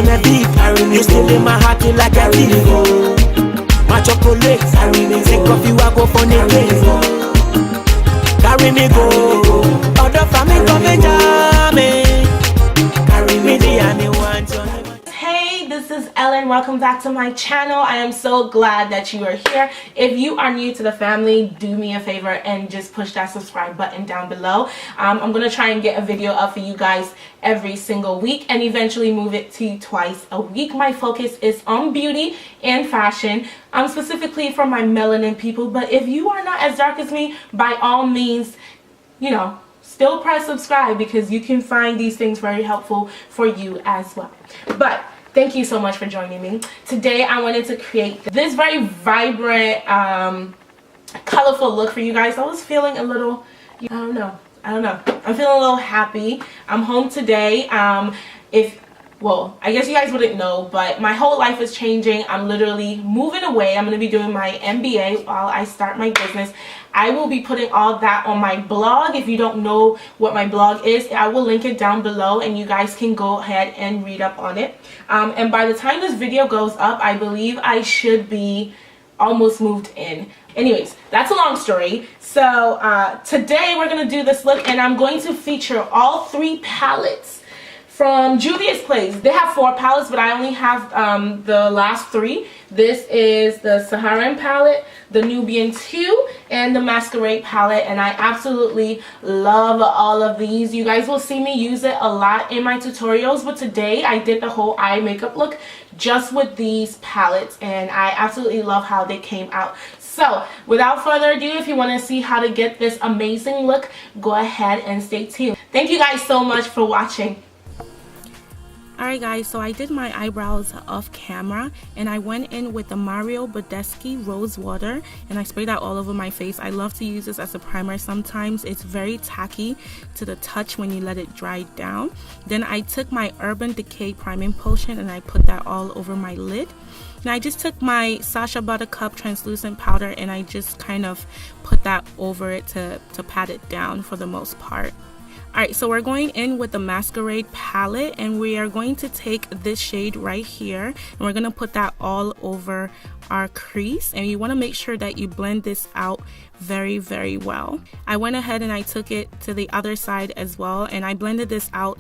a deep. You still in my heart, you like a deep. My chocolate, take coffee, I go for the carry me go, other family come and jam me. Carry me the anyone. Hey, this is Ellen. Welcome back to my channel. I am so glad that you are here. If you are new to the family, do me a favor and just push that subscribe button down below. I'm gonna try and get a video up for you guys every single week and eventually move it to twice a week. My focus is on beauty and fashion, specifically for my melanin people. But if you are not as dark as me, by all means, you know, still press subscribe because you can find these things very helpful for you as well. But thank you so much for joining me. Today I wanted to create this very vibrant, colorful look for you guys. I was feeling a little, I don't know. I'm feeling a little happy. I'm home today. Well, I guess you guys wouldn't know, but my whole life is changing. I'm literally moving away. I'm going to be doing my MBA while I start my business. I will be putting all that on my blog. If you don't know what my blog is, I will link it down below and you guys can go ahead and read up on it. And by the time this video goes up, I believe I should be almost moved in. Anyways, that's a long story. So today we're going to do this look and I'm going to feature all 3 palettes from Juvias place. They have 4 palettes, but I only have the last 3. This is the Saharan palette, the Nubian 2, and the Mascarade palette, and I absolutely love all of these. You guys will see me use it a lot in my tutorials, but today I did the whole eye makeup look just with these palettes, and I absolutely love how they came out. So without further ado, if you want to see how to get this amazing look, go ahead and stay tuned. Thank you guys so much for watching. Alright guys, so I did my eyebrows off camera and I went in with the Badescu Rose Water and I sprayed that all over my face. I love to use this as a primer sometimes. It's very tacky to the touch when you let it dry down. Then I took my Urban Decay Priming Potion and I put that all over my lid. And I just took my Sasha Buttercup translucent powder and I just kind of put that over it to pat it down for the most part. Alright, so we're going in with the Mascarade palette and we are going to take this shade right here and we're going to put that all over our crease, and you want to make sure that you blend this out very well. I went ahead and I took it to the other side as well and I blended this out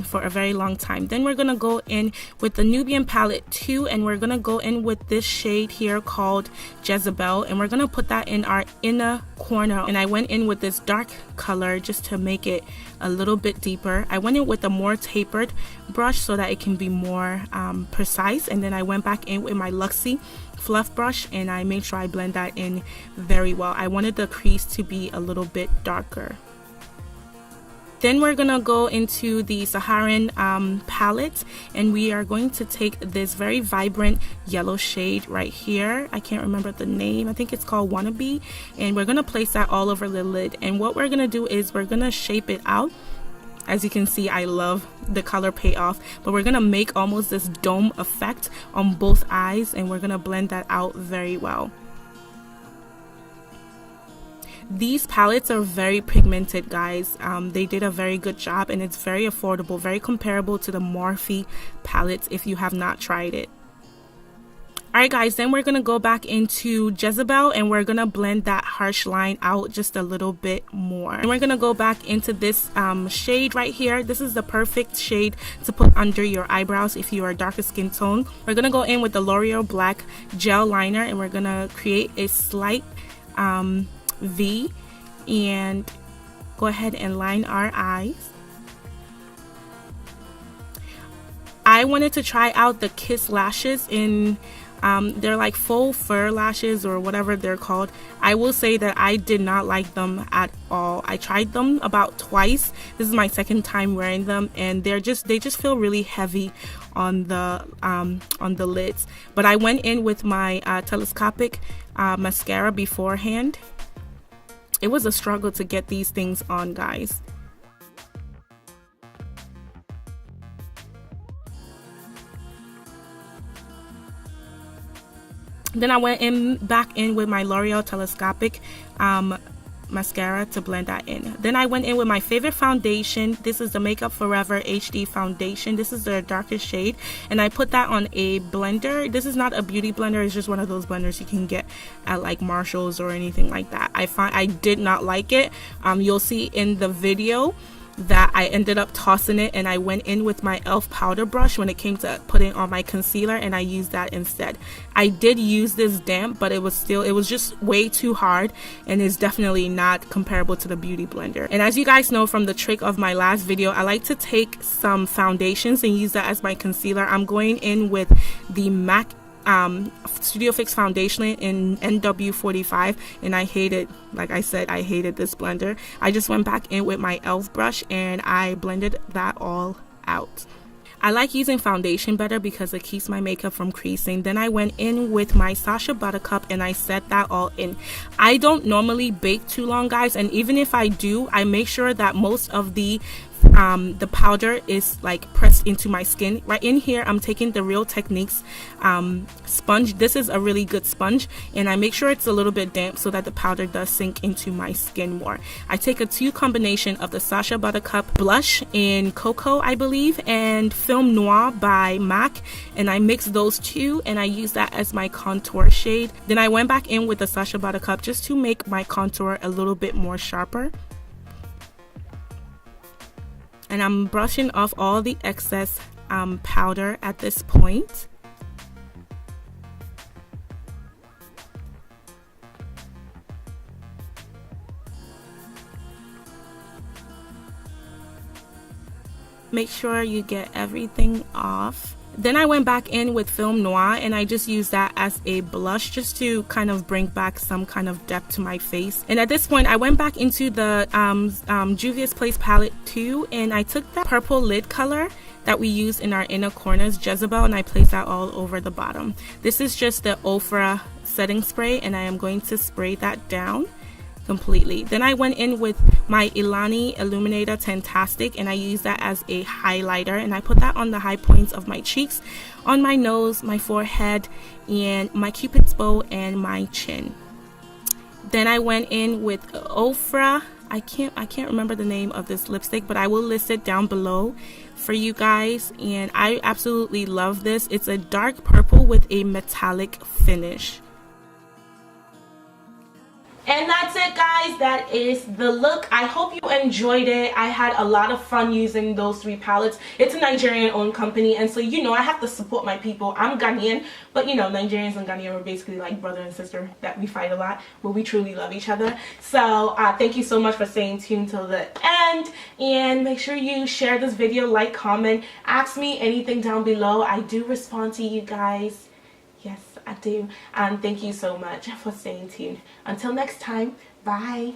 for a very long time. Then we're going to go in with the Nubian palette 2 and we're going to go in with this shade here called Jezebel and we're going to put that in our inner corner, and I went in with this dark color just to make it a little bit deeper. I went in with a more tapered brush so that it can be more precise, and then I went back in with my Luxie fluff brush and I made sure I blend that in very well. I wanted the crease to be a little bit darker. Then we're gonna go into the Saharan palette and we are going to take this very vibrant yellow shade right here. I can't remember the name. I think it's called Wodaabe, and we're gonna place that all over the lid. And what we're gonna do is we're gonna shape it out. As you can see, I love the color payoff, but we're gonna make almost this dome effect on both eyes and we're gonna blend that out very well. These palettes are very pigmented, guys. They did a very good job and it's very affordable, very comparable to the Morphe palettes if you have not tried it. Alright guys, then we're gonna go back into Jezebel and we're gonna blend that harsh line out just a little bit more. And we're gonna go back into this shade right here. This is the perfect shade to put under your eyebrows if you are darker skin tone. We're gonna go in with the L'Oreal Black Gel Liner and we're gonna create a slight V and go ahead and line our eyes. I wanted to try out the Kiss lashes in they're like faux fur lashes or whatever they're called. I will say that I did not like them at all. I tried them about twice. This is my second time wearing them and they just feel really heavy on the lids. But I went in with my telescopic mascara beforehand. It was a struggle to get these things on, guys. Then I went back in with my L'Oreal Telescopic mascara to blend that in. Then I went in with my favorite foundation. This is the Makeup Forever HD foundation. This is the darkest shade, and I put that on a blender. This is not a beauty blender, it's just one of those blenders you can get at like Marshall's or anything like that. I did not like it. You'll see in the video that I ended up tossing it, and I went in with my e.l.f. powder brush when it came to putting on my concealer, and I used that instead. I did use this damp, but it was just way too hard, and is definitely not comparable to the beauty blender. And as you guys know from the trick of my last video, I like to take some foundations and use that as my concealer. I'm going in with the MAC Studio Fix foundation in NW45, and I hated, like I said, I hated this blender. I just went back in with my e.l.f. brush and I blended that all out. I like using foundation better because it keeps my makeup from creasing. Then I went in with my Sasha Buttercup and I set that all in. I don't normally bake too long, guys, and even if I do, I make sure that most of the powder is like pressed into my skin. Right in here, I'm taking the Real Techniques sponge. This is a really good sponge, and I make sure it's a little bit damp so that the powder does sink into my skin more. I take a 2 combination of the Sasha Buttercup blush in Cocoa, I believe, and Film Noir by MAC, and I mix those two and I use that as my contour shade. Then I went back in with the Sasha Buttercup just to make my contour a little bit more sharper. And I'm brushing off all the excess powder at this point. Make sure you get everything off. Then I went back in with Film Noir and I just used that as a blush just to kind of bring back some kind of depth to my face. And at this point I went back into the Juvias Place palette 2, and I took that purple lid color that we use in our inner corners, Jezebel, and I placed that all over the bottom. This is just the Ofra setting spray, and I am going to spray that down completely. Then I went in with my Eyeliner Illuminator Fantastic, and I used that as a highlighter, and I put that on the high points of my cheeks, on my nose, my forehead, and my Cupid's bow, and my chin. Then I went in with Ofra. I can't remember the name of this lipstick, but I will list it down below for you guys, and I absolutely love this. It's a dark purple with a metallic finish. And that's it, guys. That is the look. I hope you enjoyed it. I had a lot of fun using those 3 palettes. It's a Nigerian owned company, and so you know I have to support my people. I'm Ghanaian, but you know Nigerians and Ghanaian are basically like brother and sister, that we fight a lot, but we truly love each other. So thank you so much for staying tuned till the end, and make sure you share this video, like, comment, ask me anything down below. I do respond to you guys. Yes, I do. And thank you so much for staying tuned. Until next time, bye.